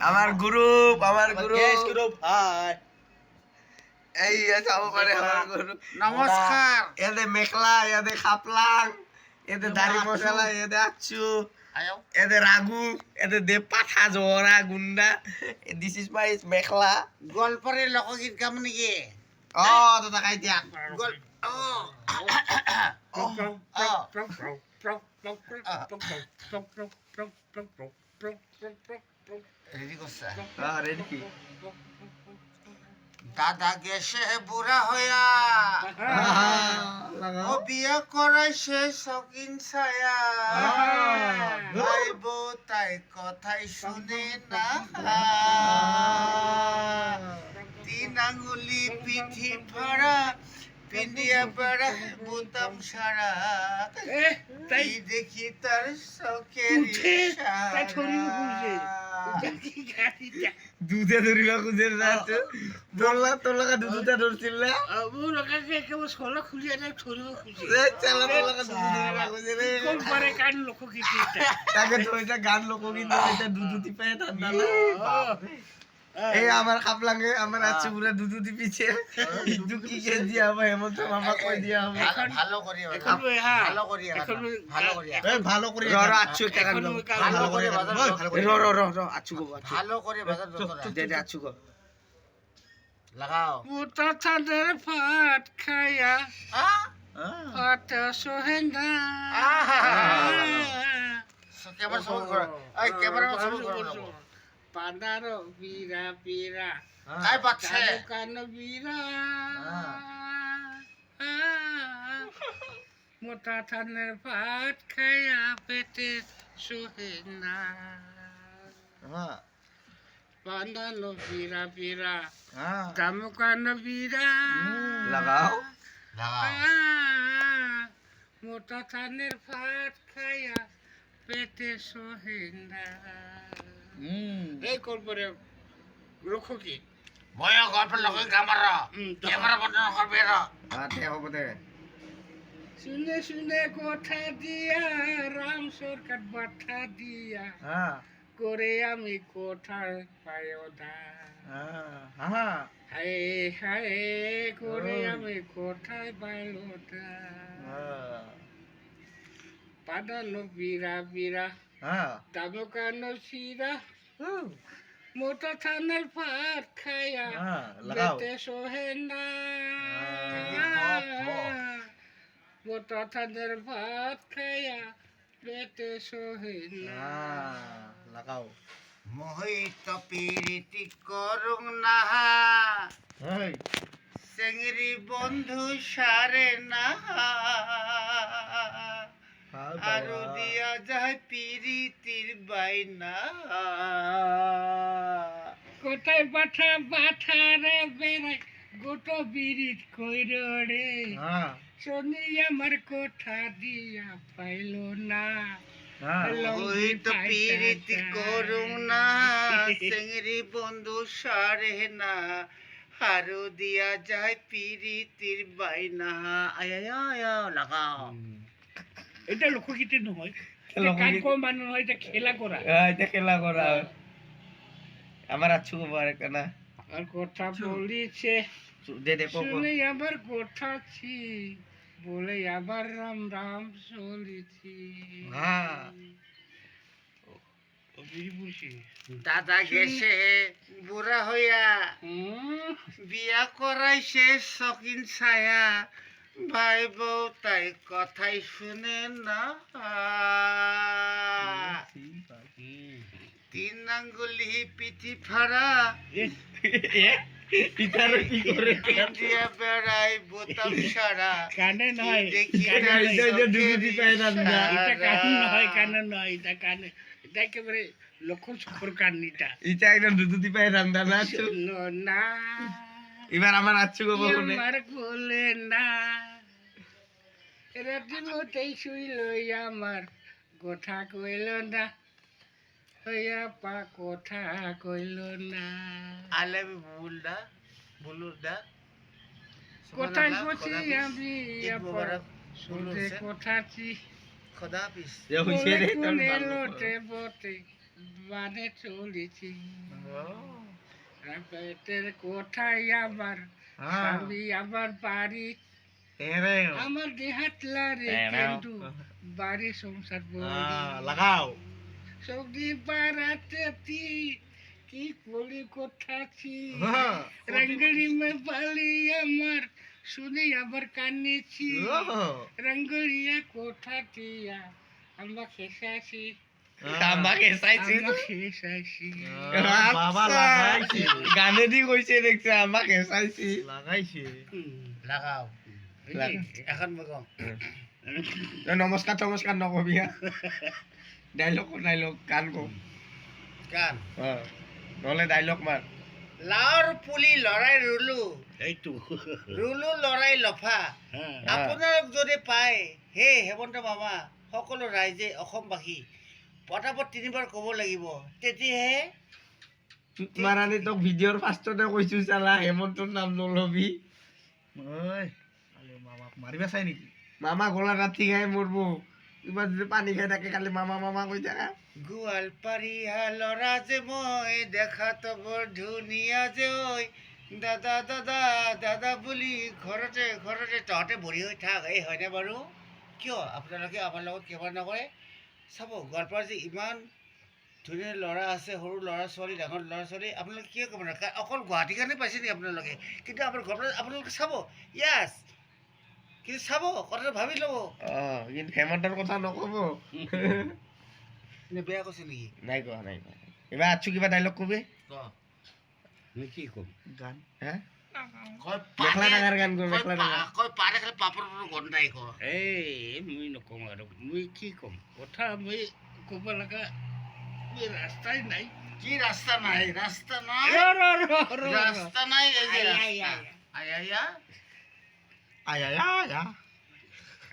আমার গ্রুপ ভাই এই যাব পারে আমার গ্রুপ নমস্কার এদে মেখলা এদে খাপলাং এদে দাড়ি মশলা এদে আচ্ছু এদে রাগু এদে দে পাঠা জোরা গুন্ডা দিস ইজ মাই মেখলা গল্পের লোকগীত গাম নাকি ও তো তাকাই দিয়া রেডি করছে রেডি কি দাদা গেছে বুড়া হইয়া ও বিয়ে করাইছে শকিন ছায়া ভাই বউ তাই কথাই শুনে না তিন আঙ্গুলি পিঠি ভরা পিন্ডিয়া বেড়া বোতাম সারা তাই দেখি তার শখের দুধে ধরিবা খুঁজে না বললা তোর লাগা দুধটা ধরছিল না চালা তোর লাগা দুধ ধরিবা খুঁজে রে তাকে তো এটা গান লোক কিন্তু এটা দুধুতি পায় ঠান্ডা না এই আমার খাপলাঙ্গে আমার আছে পুরো দুধুতি পিছে ইদু কি কে দিয়া হবে হেমন্ত মামা কই দিয়া হবে ভালো করি ভালো করি ভালো করি এই ভালো করে র আচ্ছু টাকা দিল ভালো করে বাজার র আচ্ছু গো ভালো করে বাজার দে দে আচ্ছু গো লাগাও মোটা চাঁদের ফাট খায়া ফাট সোহেন্দা ক্যামেরা সবুজ করো এই ক্যামেরা সবুজ করো পাদার বীরা বীরা আই বাচ্চা কান বীরা মোটা চাঁদের ফাট খায়া পেটে সোহেন্দা হ্যাঁ পাদানো বীরা বীরা হ্যাঁ কান বীরা লাগাও মোটা চানের ভাত খাইয়া পেটে সোহেন্দা এই করবরে রক্ষো কি বয়া গল্পের লোকের ক্যামেরা বন্ধ করবে রা আতে হবে দে শুনে শুনে কোঠা দিয়া রাম সরকার বাঠা দিয়া হ্যাঁ করে আমি কোঠায় পায়োদা হ্যাঁ হায় হায় করে আমি কোঠায় পায়োদা পাদানো বীরা বীরা হ্যাঁ দামকানো শিরা মোটা থানের ভাত খায়া লাগাও বেতে সোহে না মোটা থানের ভাত খায়া বেতে সোহে না লাগাও মোহিত পীড়িতি করুং না এই সেঙ্গরি বন্ধু সারে না আরো দিয়া যায় পীড়িতির বাইনা কোথায় বাঠা বাঠা রে বেড়াই গোটো বিরিত কইর রে শনি আমার কোঠা দিয়া পাইল না মোহিত পীড়িতি করুং না সেঙ্গরি বন্ধু সারে না আরো দিয়া যায় পীড়িতির বাইনা আয় লাগাও এটা লোকগীতি নহয় গান কোন মানুষ হয় এটা খেলা করা এটা খেলা করা আমার আচ্ছু খবর কেনা আর কথা বলিছে দে দে পোকো শুনে আবার কথা ছি বলে আবার রাম রাম চলিছি হ্যাঁ দাদা গেছে বুড়া হইয়া বিয়া করাইছে শকিন ছায়া ভাই বউ তাই কথাই শুনে না তিন আঙ্গুলি পিঠি ফাড়া ইতারে কি করে দিয়া বেড়াই বোতাম সারা কানে নয় দেখি এটা দুধুতি পায় না এটা কানে নয় কানে নয় এটা কানে এটা একেবারে লক্ষণ সফর কান্নিটা এটা একদম দুধুতি পায় রান্দা না না এবার আমার আচ্ছু গো বলে আমার কোলে না রাতে মতেই শুইল আমার কথা কইল না হইয়া পা কথা কইল না আলে বুলদা বুলুদা কোথায় বসি আমি শুনতে কোথাছি খোদা হাফিজ যে হইছে রে তোর কোনে ভালো। লোটে বটে বানে চলেছি পেটের কোঠায় আমার স্বামী আমার বাড়ি আমার দেহাতলা রে কিন্তু বাড়ি সংসার লাগাও সবজি পাড়াতে কি করি কোথাছি রঙ্গলি মে বালি আমার শুনি আবার কান্নেছি রঙ্গলিয়া কোঠাটিয়া আমরা খেসাছি আমাকে চাইছি আমাকে শেষাছি বাবা লাগাইছে গানে দি কইছে দেখছে আমাকে চাইছি লাগাও এখন মই কওঁ নমস্কাৰ নমস্কাৰ নকবি ডাইলগ গান কো গান নহলে ডাইলগ মাৰ লাওৰ পুলি লৰাই ৰুলো এইটো ৰুলো লৰাই লফা আপোনালোক যদি পায় হে হেমন্ত মামা সকলো ৰাইজে অসমবাসী পটাপট 3বাৰ ক'ব লাগিব তেতিয়াহে মাৰানি তোক ভিডিঅ'ৰ ফাৰ্ষ্টতে কৈছো চালা হেমন্তৰ নাম নলবি মাৰিবা চাই নেকি মামা গলা ৰাতি খাই মৰব ইমান যদি পানী খাই থাকে খালি মামা মামা কৈ থাকা গোৱালপাৰীয়া ল'ৰা যে মই দেখাত বৰ ধুনীয়া যে ঐ দাদা দাদা দাদা বুলি ঘৰতে ঘৰতে তহঁতে বহি হৈ থাক এই হয়নে বাৰু কিয় আপোনালোকে আমাৰ লগত কিয় নকৰে চাব গোৱালপাৰাত যে ইমান ধুনীয়া ল'ৰা আছে সৰু ল'ৰা ছোৱালী ডাঙৰ ল'ৰা ছোৱালী আপোনালোকে কিয় ক'ব নোৱাৰে অকল গুৱাহাটীৰ কাৰণে পাইছে নেকি আপোনালোকে কিন্তু আমাৰ ঘৰৰ আপোনালোকে চাব য়াছ কিন্তু চাব কথাটো ভাবি ল'ব কিন্তু হেমন্তৰ কথা নকব নে বেয়া কৈছে নেকি নাই কোৱা এইবাৰ আছো কিবা ডাইলগ কবি মই কি ক'ম গান হা কয় মেখেলা ডাঙৰ গান কয় মেখেলা ডাঙৰ কয় পাৰে খালি পাপৰ গন্ধাই কয় এই মই নকওঁ আৰু মই কি ক'ম কথা মই ক'ব লগা মই ৰাস্তাই নাই কি ৰাস্তা নাই ৰাস্তা নাই রাস্তা নাই এই যে আয়া আয়া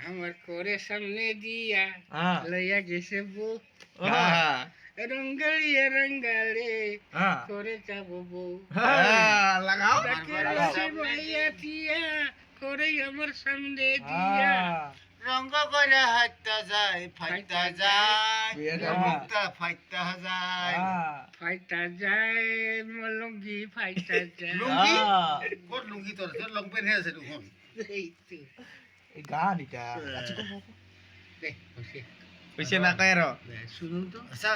আমার করে সামনে দিয়া লইয়া গেছে বউ রঙ্গালে করে যাবো বউ লাগাও তাকে রসে মাইয়া দিয়া করে আমার সামনে দিয়া রঙ্গ করে হাইতা যায় ফাইতা যায় মুক্তা ফাইতা যায় ফাইটা যায় মলঙ্গি ফাইটা যায় লুঙ্গি কোন লুঙ্গি তোর লং পেন হে আছে দেখুন এইটো এই গান এটা দে হৈছে হৈছে নাকায় আৰু শুনো তো আচ্ছা